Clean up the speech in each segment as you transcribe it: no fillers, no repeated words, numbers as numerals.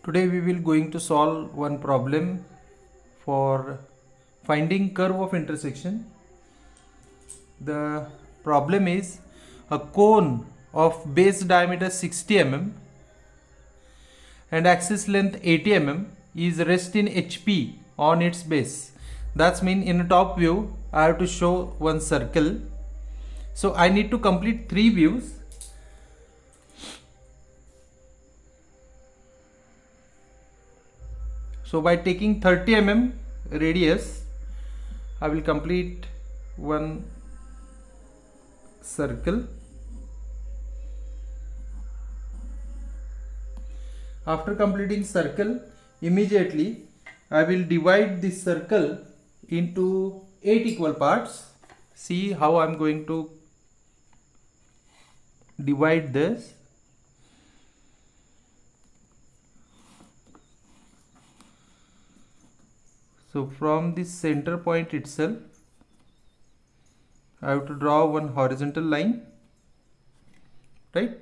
Today we will going to solve one problem for finding curve of intersection. The problem is a cone of base diameter 60 mm and axis length 80 mm is rest in HP on its base. That's mean in a top view I have to show one circle. So I need to complete 3 views. So by taking 30 mm radius, I will complete one circle. After completing circle, immediately I will divide this circle into 8 equal parts. See how I am going to divide this. So from this center point itself, I have to draw one horizontal line, right?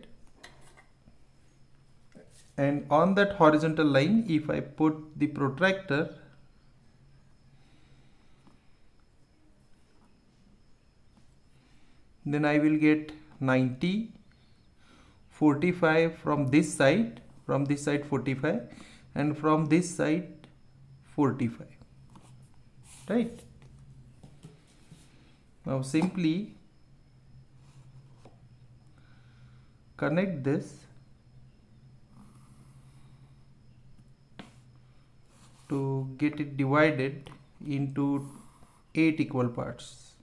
And on that horizontal line, if I put the protractor, then I will get 90, 45 from this side 45, and from this side 45. Right? Now simply connect this to get it divided into 8 equal parts.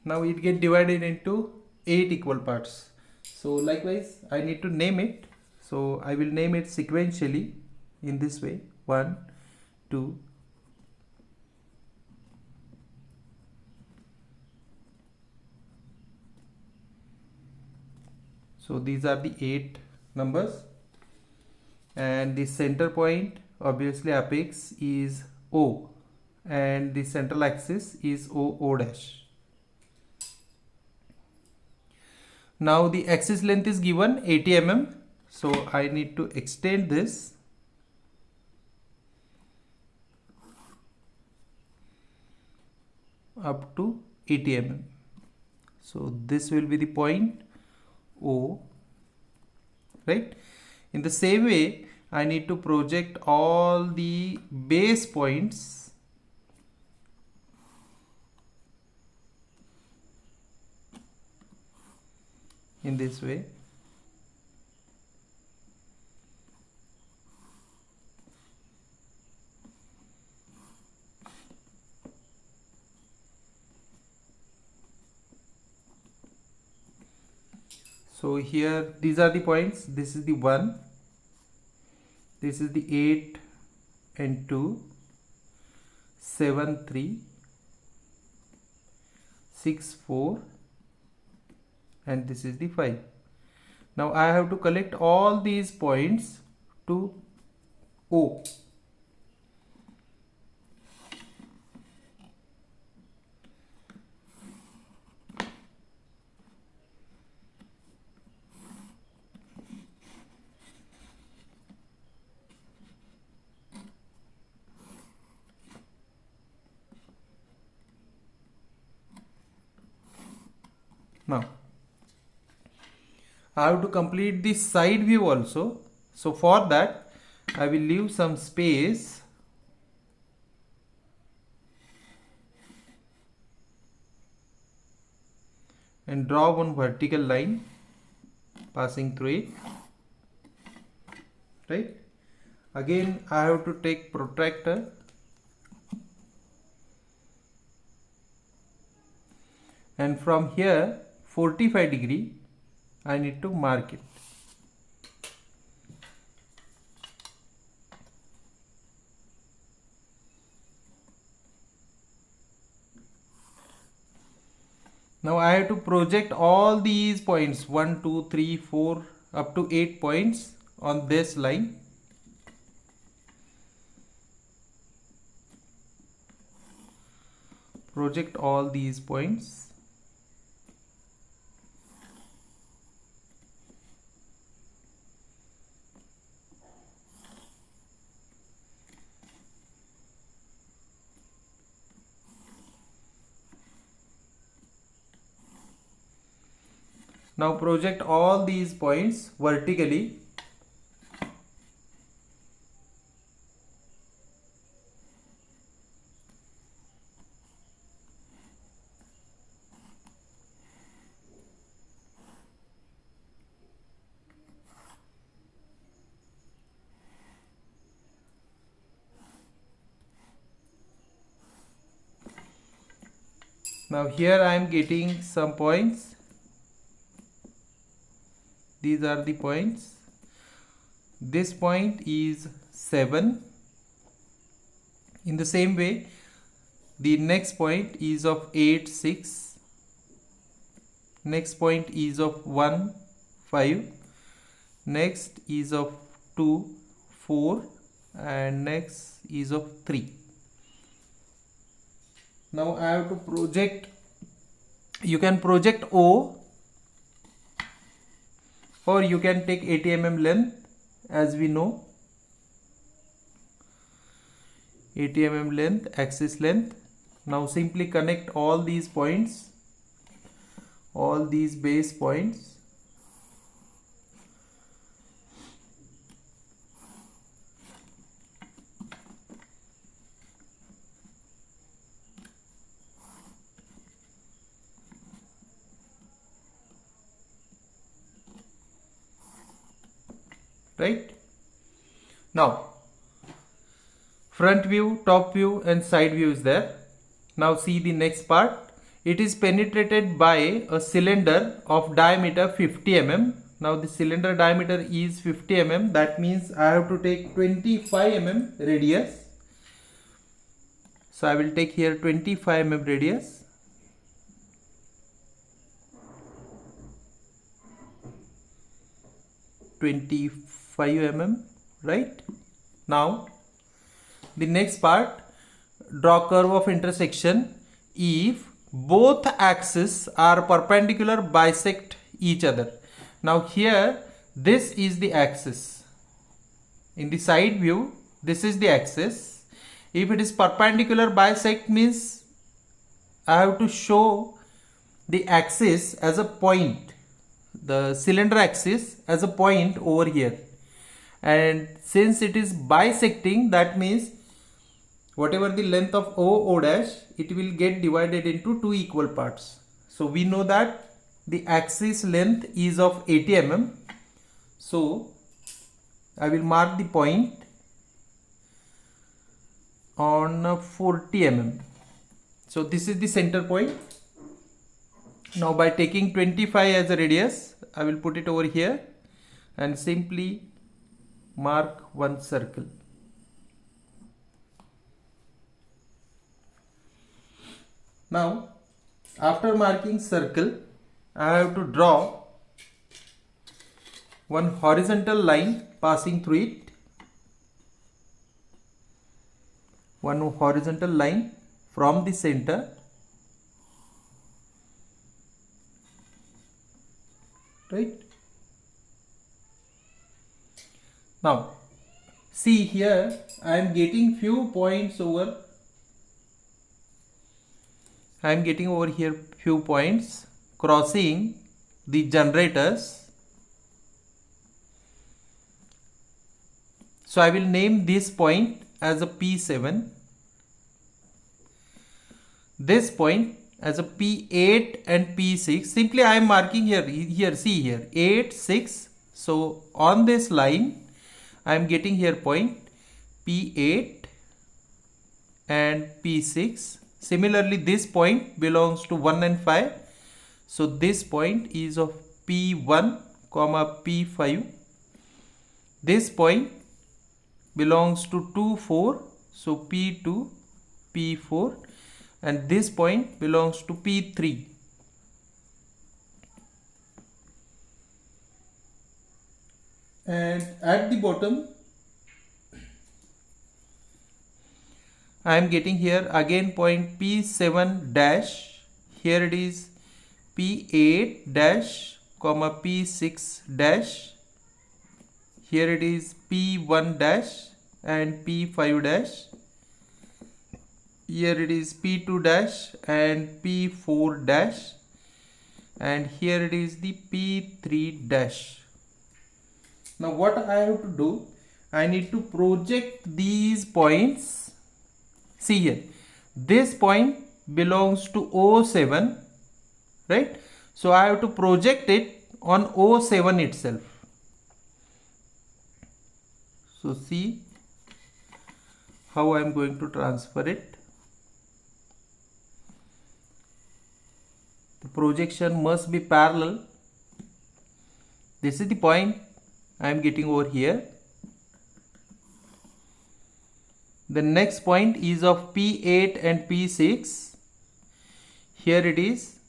Now it get divided into 8 equal parts. So likewise I need to name it. So I will name it sequentially in this way: 1, 2, so these are the 8 numbers, and the center point, obviously apex, is O, and the central axis is O dash. Now the axis length is given 80 mm, so I need to extend this up to 80 mm. So this will be the point O, right? In the same way, I need to project all the base points in this way. So here these are the points. This is the 1, this is the 8 and 2, 7, 3, 6, 4, and this is the 5. Now I have to collect all these points to O. Now I have to complete the side view also. So for that I will leave some space and draw one vertical line passing through it, right? Again I have to take protractor and from here 45 degree I need to mark it. Now I have to project all these points 1, 2, 3, 4 up to 8 points on this line. Project all these points Now project all these points vertically. Now here I am getting some points. These are the points. This point is 7. In the same way, the next point is of 8, 6. Next point is of 1, 5. Next is of 2, 4. And next is of 3. Now I have to project. You can project O, or you can take 80 mm length, as we know. 80 mm length, axis length. Now simply connect all these points, all these base points. Right? Now front view, top view and side view is there. Now see the next part. It is penetrated by a cylinder of diameter 50 mm. Now the cylinder diameter is 50 mm. That means I have to take 25 mm radius. So I will take here 25 mm radius. Right? Now the next part, draw curve of intersection if both axes are perpendicular, bisect each other. Now here this is the axis. In the side view, this is the axis. If it is perpendicular, bisect means I have to show the axis as a point, the cylinder axis as a point over here. And since it is bisecting, that means whatever the length of O dash, it will get divided into two equal parts. So we know that the axis length is of 80 mm. So I will mark the point on 40 mm. So this is the center point. Now by taking 25 as a radius, I will put it over here and simply mark one circle. Now after marking circle, I have to draw one horizontal line passing through it. One horizontal line from the center. Right? Now see here, I am getting few points over. I am getting over here few points crossing the generators. So I will name this point as a P7, this point as a P8 and P6. Simply I am marking here, see here, 8, 6. So on this line I am getting here point P8 and P6. Similarly, this point belongs to 1 and 5. So this point is of P1, P5. This point belongs to 2, 4. So P2, P4. And this point belongs to P3. And at the bottom, I am getting here again point P7 dash. Here it is P8 dash, P6 dash. Here it is P1 dash and P5 dash. Here it is P2 dash and P4 dash. and here it is the P3 dash. Now what I have to do, I need to project these points. See here, this point belongs to O7, right? So I have to project it on O7 itself. So see how I am going to transfer it. The projection must be parallel. This is the point I am getting over here. The next point is of P8 and P6. Here it is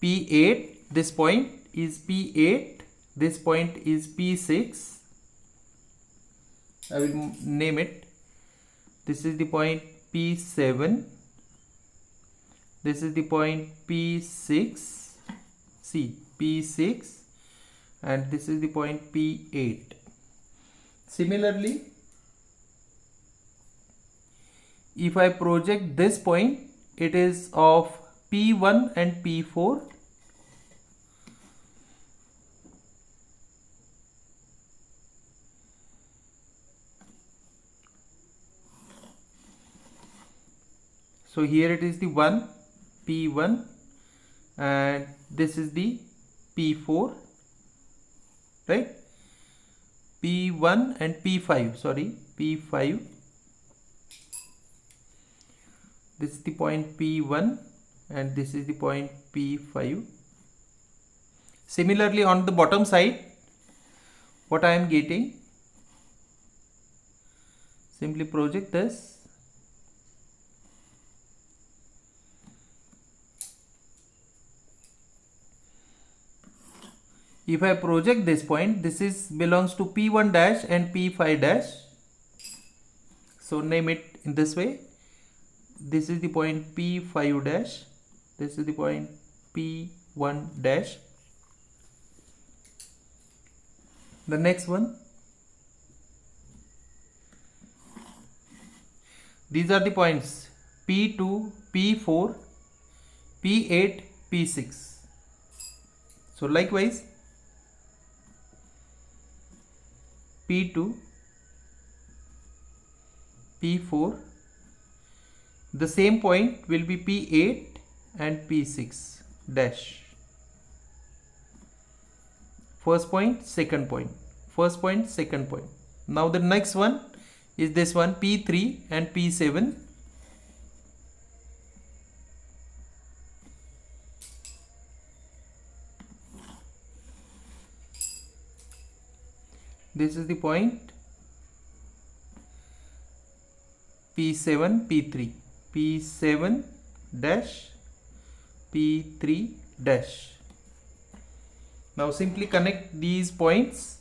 P8. This point is P8. This point is P6. I will name it. This is the point P7. This is the point P6. See, P6. And this is the point P8. Similarly, if I project this point, it is of P1 and P4. So here it is the P1, and this is the P4, right? P1 and P5, sorry, P5. This is the point P1 and this is the point P5. Similarly, on the bottom side, what I am getting, simply project this. If I project this point, this is belongs to P1 dash and P5 dash. So name it in this way. This is the point P5 dash. This is the point P1 dash. The next one. These are the points P2, P4, P8, P6. So likewise, P2, P4, the same point will be P8 and P6 dash. First point, second point. First point, second point. Now the next one is this one, P3 and P7. This is the point P7, P3, P7 dash, P3 dash. Now simply connect these points.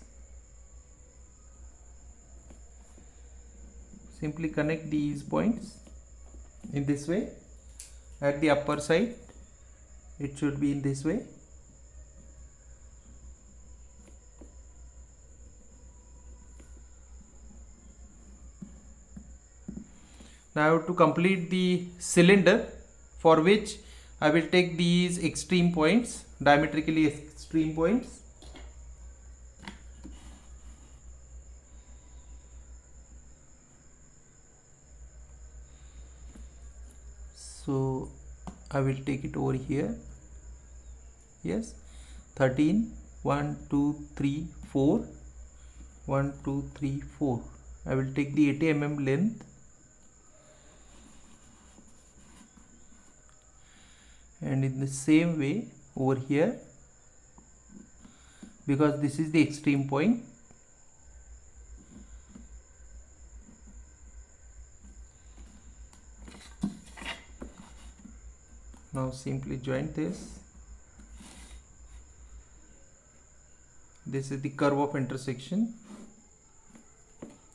Simply connect these points in this way. At the upper side, it should be in this way. Now to complete the cylinder, for which I will take these extreme points, diametrically extreme points. So I will take it over here. Yes, 13, 1, 2, 3, 4, 1, 2, 3, 4. I will take the 80 mm length. And in the same way over here, because this is the extreme point, now simply join this. This is the curve of intersection.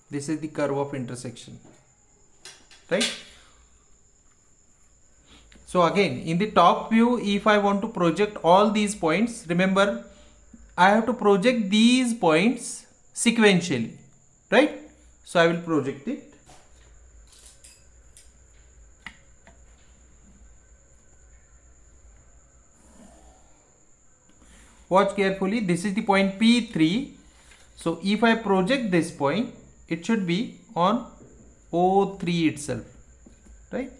This is the curve of intersection, right? So again, in the top view, if I want to project all these points, remember, I have to project these points sequentially, right? So I will project it. Watch carefully. This is the point P3. So if I project this point, it should be on O3 itself, right?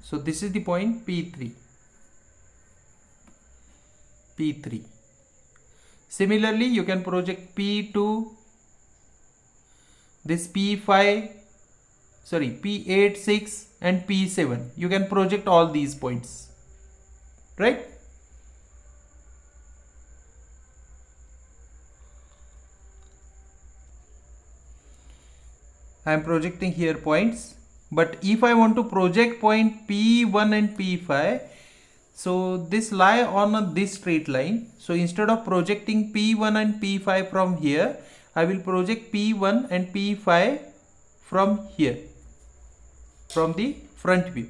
So this is the point P3. P3. Similarly, you can project P2, this P5, sorry, P8, 6 and P7. You can project all these points, right? I am projecting here points, but if I want to project point P1 and P5, so this lie on this straight line. So instead of projecting P1 and P5 from here, I will project P1 and P5 from here, from the front view.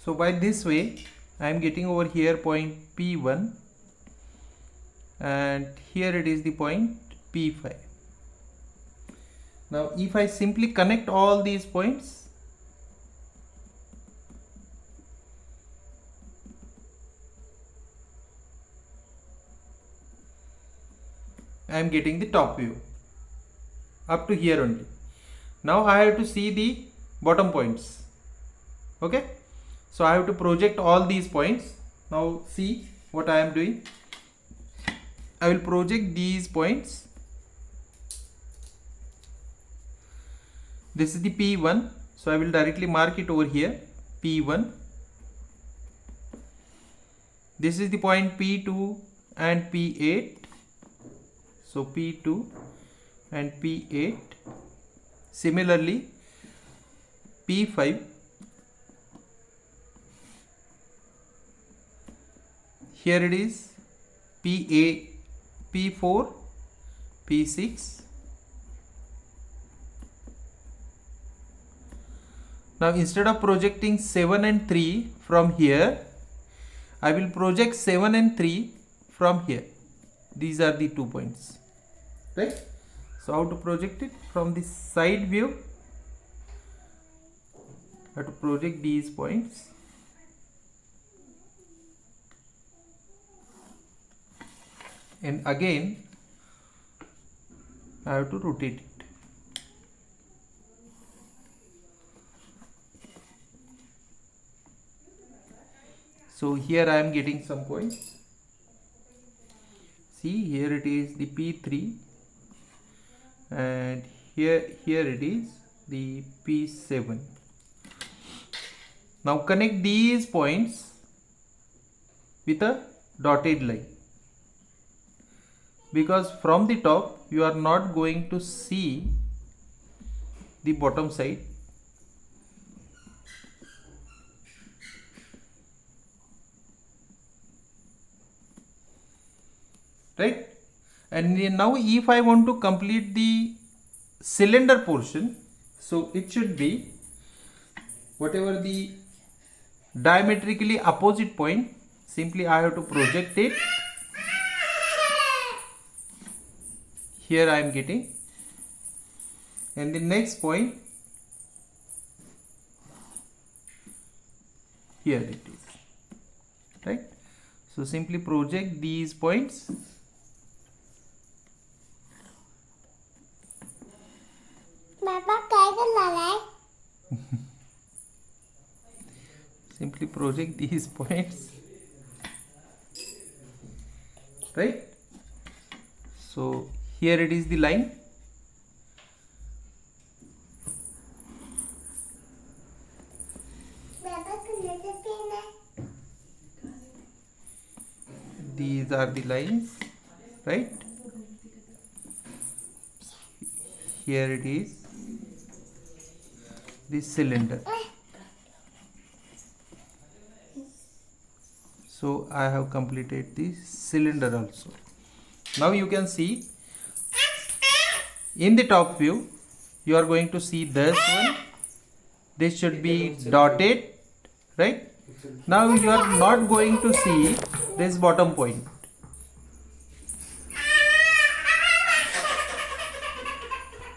So by this way, I am getting over here point P1 and here it is the point P5. Now if I simply connect all these points, I am getting the top view up to here only. Now I have to see the bottom points. Okay, so I have to project all these points. Now see what I am doing. I will project these points. This is the P1, so I will directly mark it over here, P1. This is the point P2 and P8, so P2 and P8. Similarly, P5, here it is P8, P4, P6. Now instead of projecting 7 and 3 from here, I will project 7 and 3 from here. These are the 2 points, right? So how to project it? From the side view, I have to project these points. And again, I have to rotate it. So here I am getting some points. See, here it is the P3 and here it is the P7. Now connect these points with a dotted line, because from the top you are not going to see the bottom side. Right? And now if I want to complete the cylinder portion, so it should be whatever the diametrically opposite point, simply I have to project it. Here I am getting, and the next point, here it is, right? So simply project these points. Simply project these points, right? So here it is the line. These are the lines, right? Here it is the cylinder. So I have completed the cylinder also. Now you can see in the top view you are going to see this one. This should be dotted, right? Now you are not going to see this bottom point.